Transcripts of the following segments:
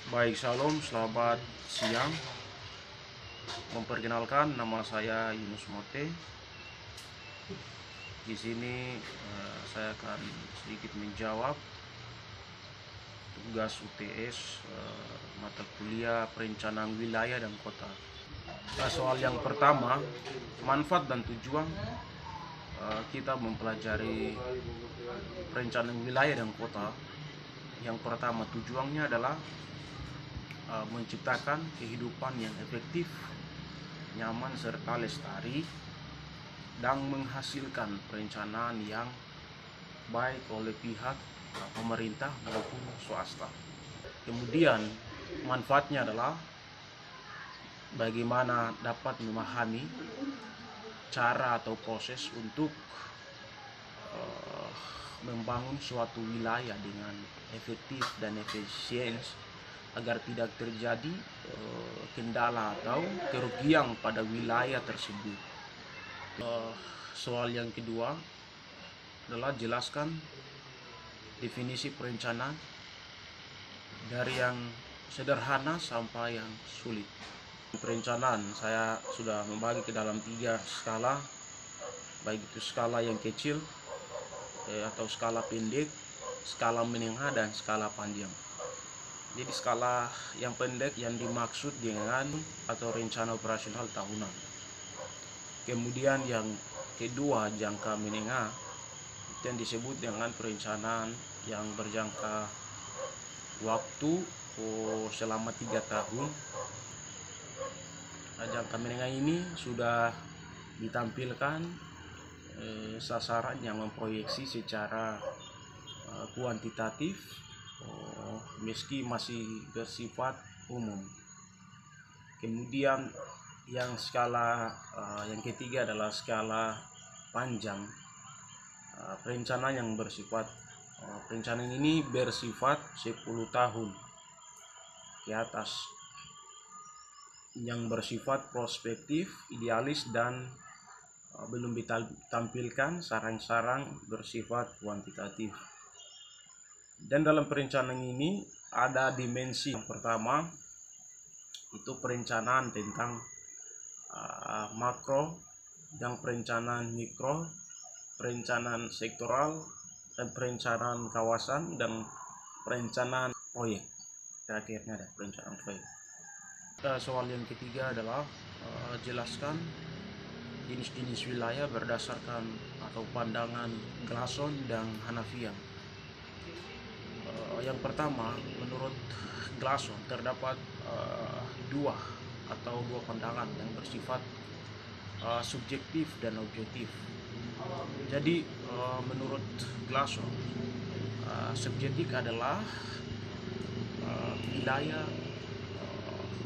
Baik, Shalom, selamat siang. Memperkenalkan, nama saya Yunus Mote. Di sini saya akan sedikit menjawab tugas UTS mata kuliah perencanaan wilayah dan kota. Soal yang pertama, manfaat dan tujuan kita mempelajari perencanaan wilayah dan kota. Yang pertama, tujuannya adalah menciptakan kehidupan yang efektif, nyaman serta lestari, dan menghasilkan perencanaan yang baik oleh pihak pemerintah maupun swasta. Kemudian manfaatnya adalah bagaimana dapat memahami cara atau proses untuk membangun suatu wilayah dengan efektif dan efisien agar tidak terjadi kendala atau kerugian pada wilayah tersebut. Soal yang kedua adalah jelaskan definisi perencanaan dari yang sederhana sampai yang sulit. Perencanaan saya sudah membagi ke dalam 3 skala, baik itu skala yang kecil atau skala pendek, skala menengah, dan skala panjang. Jadi skala yang pendek yang dimaksud dengan atau rencana operasional tahunan. Kemudian yang kedua, jangka menengah, itu yang disebut dengan perencanaan yang berjangka waktu selama 3 tahun. Jangka menengah ini sudah ditampilkan sasaran yang memproyeksi secara kuantitatif meski masih bersifat umum. Kemudian yang skala yang ketiga adalah skala panjang. Perencanaan ini bersifat 10 tahun ke atas, yang bersifat prospektif, idealis, dan belum ditampilkan sarang-sarang bersifat kuantitatif. Dan dalam perencanaan ini ada dimensi. Yang pertama itu perencanaan tentang makro, dan perencanaan mikro, perencanaan sektoral, dan perencanaan kawasan, dan perencanaan proyek. Terakhirnya ada perencanaan proyek. Soal yang ketiga adalah jelaskan jenis-jenis wilayah berdasarkan atau pandangan Glasson dan Hanafian. Yang pertama, menurut Glasson terdapat dua pandangan yang bersifat subjektif dan objektif. Jadi menurut Glasson, subjektif adalah wilayah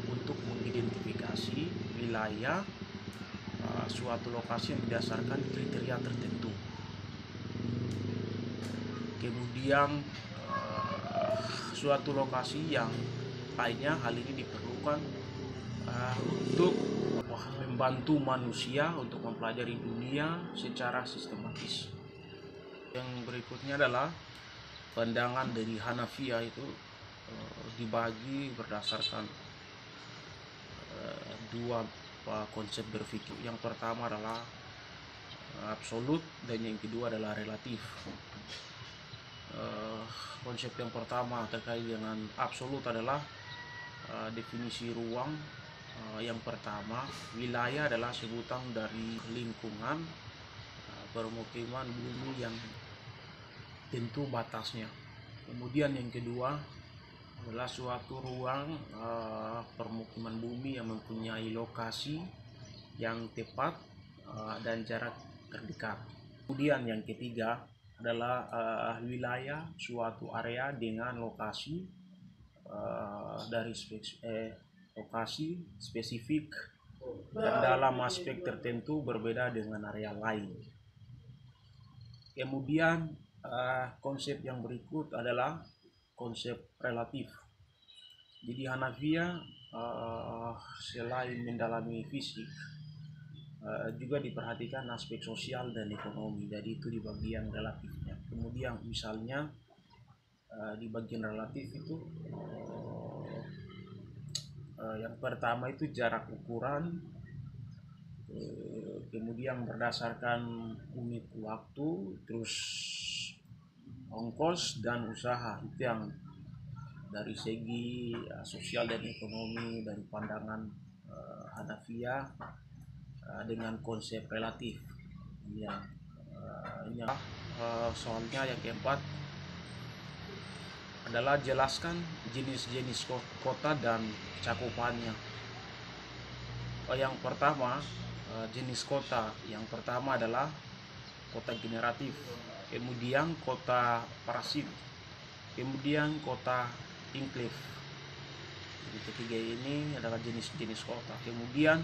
untuk mengidentifikasi wilayah suatu lokasi berdasarkan kriteria tertentu. Kemudian suatu lokasi yang lainnya, hal ini diperlukan untuk membantu manusia untuk mempelajari dunia secara sistematis. Yang berikutnya adalah pandangan dari Hanafiya, itu dibagi berdasarkan dua konsep berpikir. Yang pertama adalah absolut, dan yang kedua adalah relatif. Konsep yang pertama terkait dengan absolut adalah definisi ruang. Yang pertama, wilayah adalah sebutan dari lingkungan permukiman bumi yang tentu batasnya. Kemudian yang kedua adalah suatu ruang permukiman bumi yang mempunyai lokasi yang tepat dan jarak terdekat. Kemudian yang ketiga adalah wilayah suatu area dengan lokasi lokasi spesifik dan dalam aspek tertentu berbeda dengan area lain. Kemudian konsep yang berikut adalah konsep relatif. Jadi Hanafiya selain mendalami fisik juga diperhatikan aspek sosial dan ekonomi, jadi itu di bagian relatifnya. Kemudian misalnya di bagian relatif itu Yang pertama itu jarak ukuran, kemudian berdasarkan unit waktu, terus ongkos dan usaha. Itu yang dari segi sosial dan ekonomi, dari pandangan Hanafiya dengan konsep relatif. Soalnya yang keempat adalah jelaskan jenis-jenis kota dan cakupannya. Yang pertama, jenis kota. Yang pertama adalah kota generatif, kemudian kota parasit, kemudian kota inklave. Jadi ketiga ini adalah jenis-jenis kota. Kemudian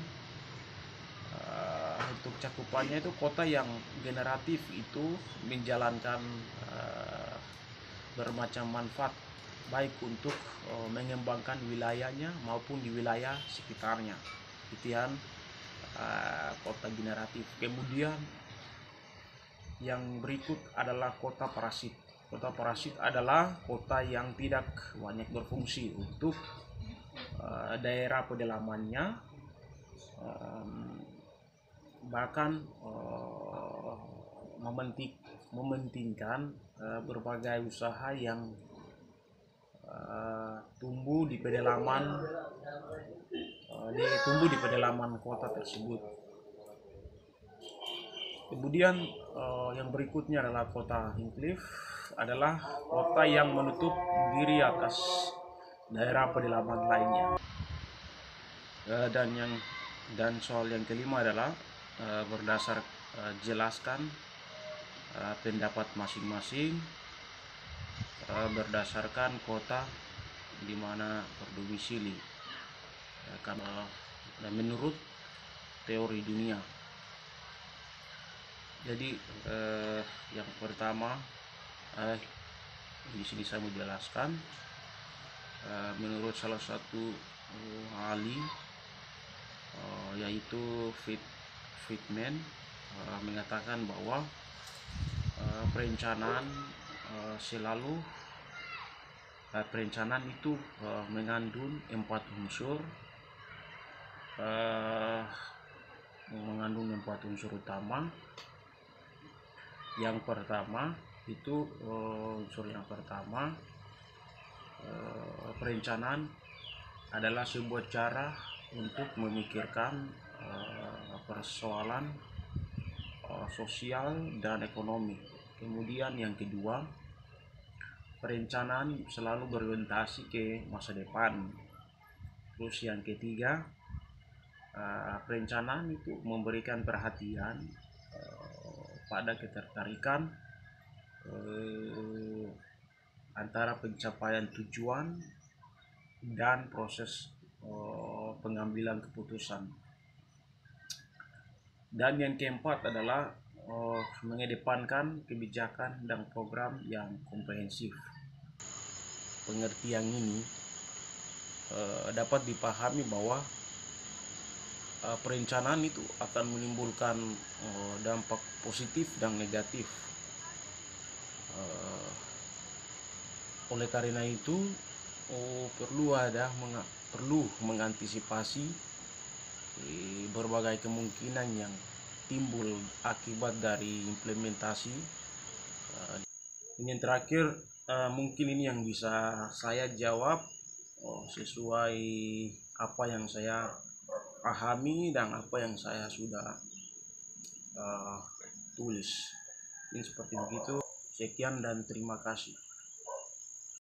untuk cakupannya itu kota yang generatif itu menjalankan bermacam manfaat baik untuk mengembangkan wilayahnya maupun di wilayah sekitarnya. Itu yang kota generatif. Kemudian yang berikut adalah kota parasit. Kota parasit adalah kota yang tidak banyak berfungsi untuk daerah pedalamannya, bahkan mementingkan berbagai usaha yang tumbuh di pedalaman kota tersebut. Kemudian yang berikutnya adalah kota inklave, adalah kota yang menutup diri atas daerah pedalaman lainnya. Dan soal yang kelima adalah berdasar jelaskan pendapat masing-masing berdasarkan kota di mana berdomisili, karena menurut teori dunia. Jadi yang pertama di sini saya mau jelaskan menurut salah satu ahli yaitu Friedman mengatakan bahwa perencanaan itu mengandung 4 unsur, utama. Yang pertama itu perencanaan adalah sebuah cara untuk memikirkan persoalan sosial dan ekonomi. Kemudian yang kedua, perencanaan selalu berorientasi ke masa depan. Terus yang ketiga, perencanaan itu memberikan perhatian pada ketertarikan antara pencapaian tujuan dan proses pengambilan keputusan. Dan yang keempat adalah mengedepankan kebijakan dan program yang komprehensif. Pengertian ini dapat dipahami bahwa perencanaan itu akan menimbulkan dampak positif dan negatif. Oleh karena itu perlu mengantisipasi berbagai kemungkinan yang timbul akibat dari implementasi. Ini yang terakhir, mungkin ini yang bisa saya jawab sesuai apa yang saya pahami dan apa yang saya sudah tulis. Ini seperti begitu. Sekian dan terima kasih.